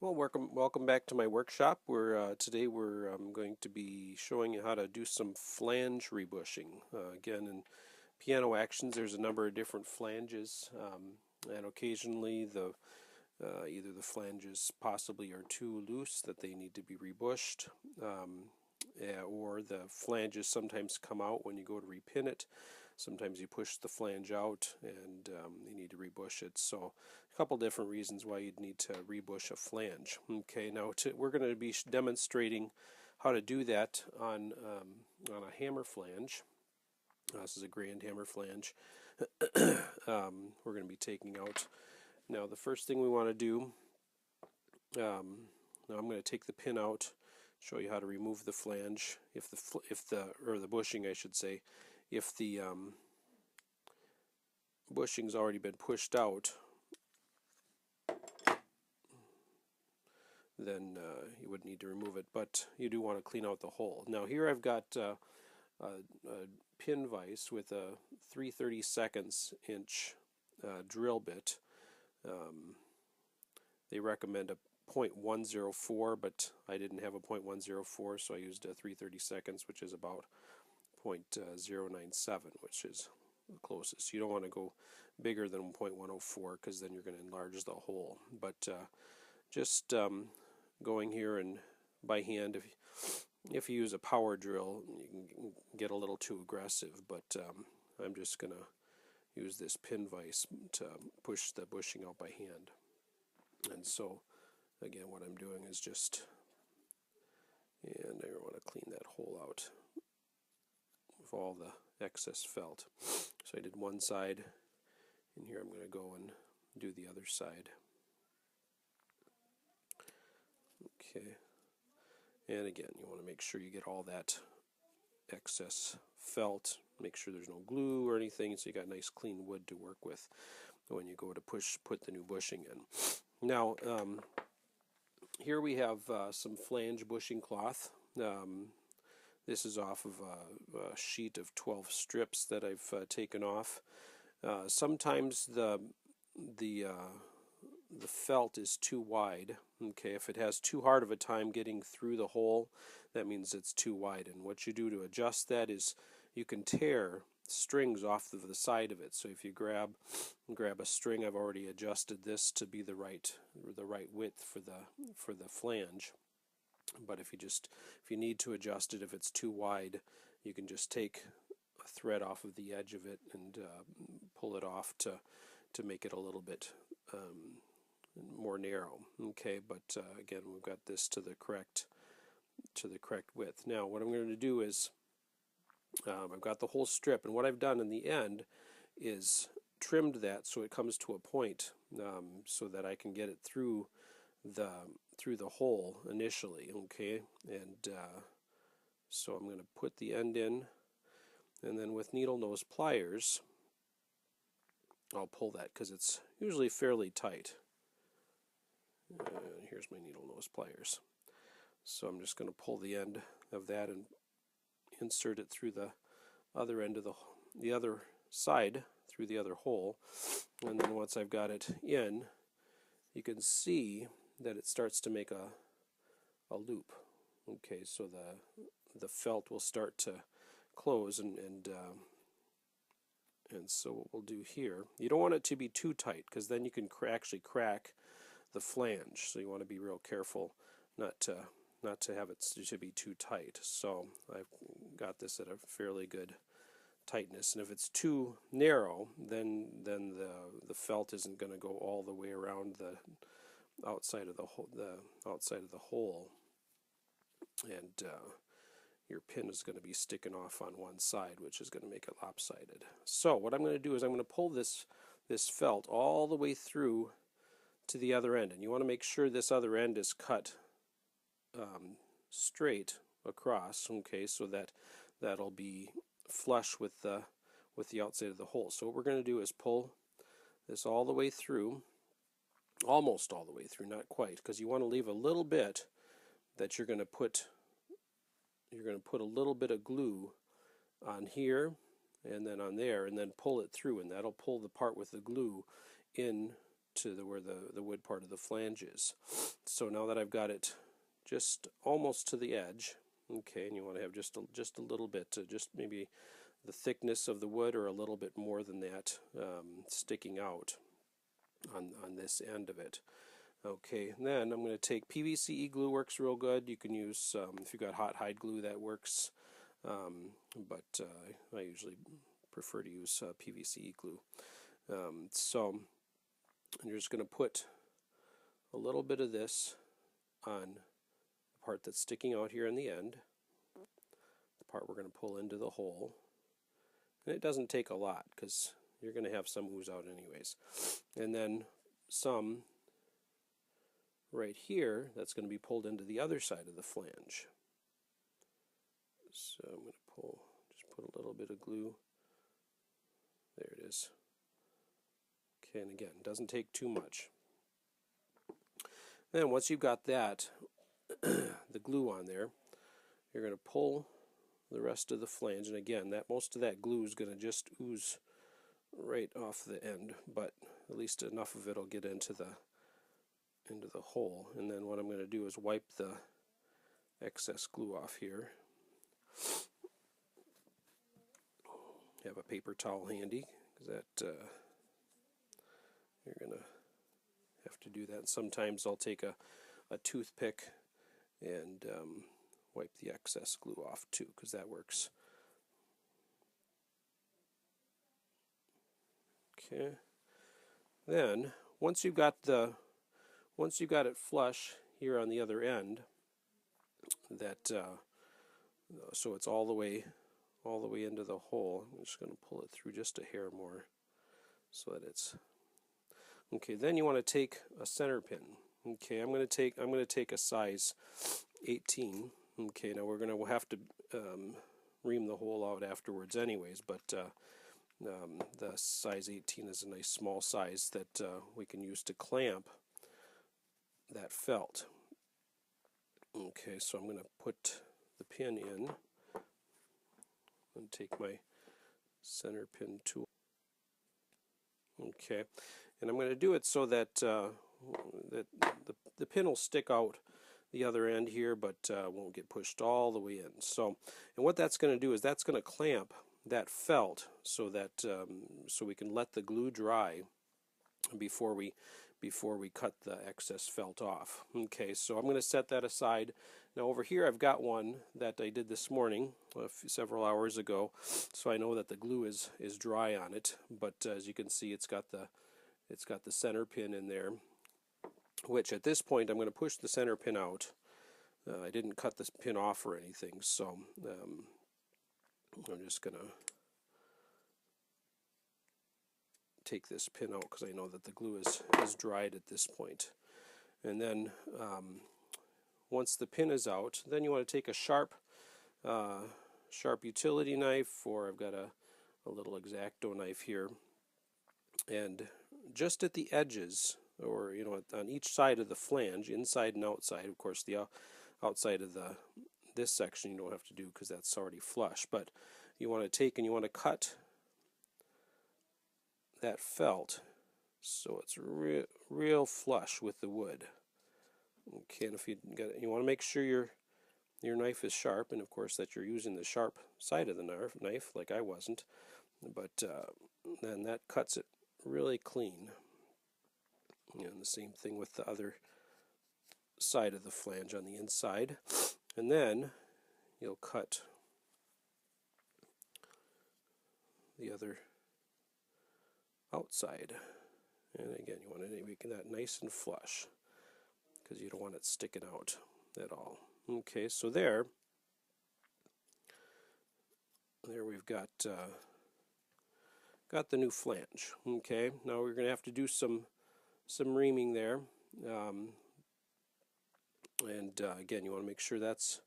Well, welcome back to my workshop. Today we're going to be showing you how to do some flange rebushing. Again, in piano actions, there's a number of different flanges, and occasionally either the flanges possibly are too loose that they need to be rebushed, or the flanges sometimes come out when you go to repin it. Sometimes you push the flange out and you need to rebush it. So a couple different reasons why you'd need to rebush a flange. Okay, now we're going to be demonstrating how to do that on a hammer flange. This is a grand hammer flange. We're going to be taking out. Now the first thing we want to do, now I'm going to take the pin out, show you how to remove the flange, or the bushing I should say. If the bushing's already been pushed out, then you wouldn't need to remove it, but you do want to clean out the hole. Now here I've got a pin vise with a 3/32 inch drill bit. They recommend a .104, but I didn't have a .104, so I used a 3/32, which is about .097, which is the closest. You don't want to go bigger than .104 because then you're going to enlarge the hole. But just going here and by hand, if you use a power drill, you can get a little too aggressive. But I'm just going to use this pin vise to push the bushing out by hand. And so, again, what I'm doing is and I want to clean that hole out of all the excess felt. So I did one side, and here I'm going to go and do the other side. Okay, and again, you want to make sure you get all that excess felt. Make sure there's no glue or anything, so you got nice clean wood to work with when you go to put the new bushing in. Now, here we have some flange bushing cloth. This is off of a sheet of 12 strips that I've taken off. Sometimes the felt is too wide. Okay, if it has too hard of a time getting through the hole, that means it's too wide. And what you do to adjust that is you can tear strings off of the side of it. So if you grab a string, I've already adjusted this to be the right width for the flange. But if you need to adjust it, if it's too wide, you can just take a thread off of the edge of it and pull it off to make it a little bit more narrow. Okay, but again, we've got this to the correct width. Now, what I'm going to do is I've got the whole strip, and what I've done in the end is trimmed that so it comes to a point, so that I can get it through the hole initially. Okay, and so I'm going to put the end in, and then with needle nose pliers I'll pull that because it's usually fairly tight. Here's my needle nose pliers. So I'm just going to pull the end of that and insert it through the other end of the other side through the other hole, and then once I've got it in, you can see that it starts to make a loop. Okay, so the felt will start to close, and so what we'll do here, you don't want it to be too tight because then you can actually crack the flange. So you want to be real careful not to have it to be too tight. So I've got this at a fairly good tightness, and if it's too narrow, then the felt isn't going to go all the way around the outside of the hole, and your pin is going to be sticking off on one side, which is going to make it lopsided. So what I'm going to do is I'm going to pull this felt all the way through to the other end, and you want to make sure this other end is cut straight across. Okay, so that'll be flush with the outside of the hole. So what we're going to do is pull this all the way through, almost all the way through, not quite, because you want to leave a little bit that you're going to put a little bit of glue on here and then on there, and then pull it through, and that'll pull the part with the glue in to where the wood part of the flange is. So now that I've got it just almost to the edge, okay, and you want to have just a little bit, just maybe the thickness of the wood or a little bit more than that sticking out on this end of it. Okay, and then I'm going to take PVC-E glue, works real good. You can use, if you've got hot hide glue, that works, but I usually prefer to use PVC-E glue. So you're just going to put a little bit of this on the part that's sticking out here in the end, the part we're going to pull into the hole. And it doesn't take a lot because you're going to have some ooze out anyways. And then some right here that's going to be pulled into the other side of the flange. So I'm going to just put a little bit of glue. There it is. Okay, and again, it doesn't take too much. Then once you've got that, the glue on there, you're going to pull the rest of the flange, and again, most of that glue is going to just ooze right off the end, but at least enough of it will get into the hole. And then what I'm going to do is wipe the excess glue off here. Have a paper towel handy, because that you're going to have to do that. Sometimes I'll take a toothpick and wipe the excess glue off too, because that works. Okay. Then once you've got it flush here on the other end, that so it's all the way into the hole. I'm just going to pull it through just a hair more so that it's okay. Then you want to take a center pin. Okay, I'm going to take a size 18. Okay, now we're going to have to ream the hole out afterwards anyways, but the size 18 is a nice small size that we can use to clamp that felt. Okay, so I'm going to put the pin in and take my center pin tool. Okay, and I'm going to do it so that the pin will stick out the other end here, but won't get pushed all the way in. So, and what that's going to do is that's going to clamp that felt so that so we can let the glue dry before we cut the excess felt off. Okay, so I'm going to set that aside. Now over here I've got one that I did this morning, several hours ago, so I know that the glue is dry on it. But as you can see, it's got the center pin in there, which at this point I'm going to push the center pin out. I didn't cut this pin off or anything, so I'm just going to take this pin out because I know that the glue is dried at this point. And then once the pin is out, then you want to take a sharp utility knife, or I've got a little X-Acto knife here, and just at the edges, or on each side of the flange, inside and outside. Of course, the outside of this section you don't have to do because that's already flush, but you want to take and you want to cut that felt so it's real flush with the wood. Okay, and if you want to make sure your knife is sharp, and of course that you're using the sharp side of the knife, like I wasn't, but then that cuts it really clean. And the same thing with the other side of the flange on the inside. And then you'll cut the other outside. And again, you want to make that nice and flush because you don't want it sticking out at all. Okay, so there we've got the new flange. Okay, now we're going to have to do some reaming there, and again, you want to make sure that's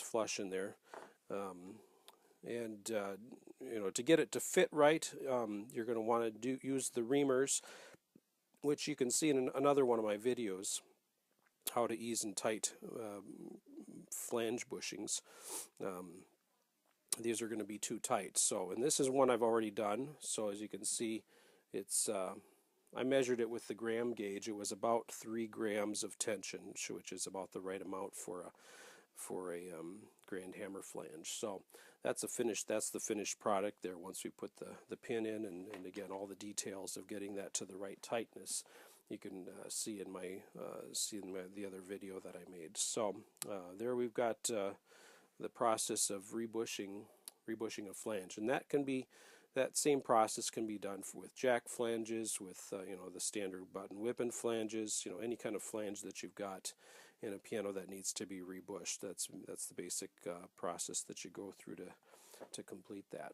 flush in there, and to get it to fit right, you're going to want to use the reamers, which you can see in another one of my videos, how to ease and tight flange bushings. These are going to be too tight, so, and this is one I've already done, so as you can see, it's I measured it with the gram gauge. It was about 3 grams of tension, which is about the right amount for a grand hammer flange. So that's the finished product there once we put the pin in, and again all the details of getting that to the right tightness you can see in the other video that I made. So there we've got the process of rebushing a flange, and that same process can be done with jack flanges, with the standard button whipping flanges, any kind of flange that you've got in a piano that needs to be rebushed. That's the basic process that you go through to complete that.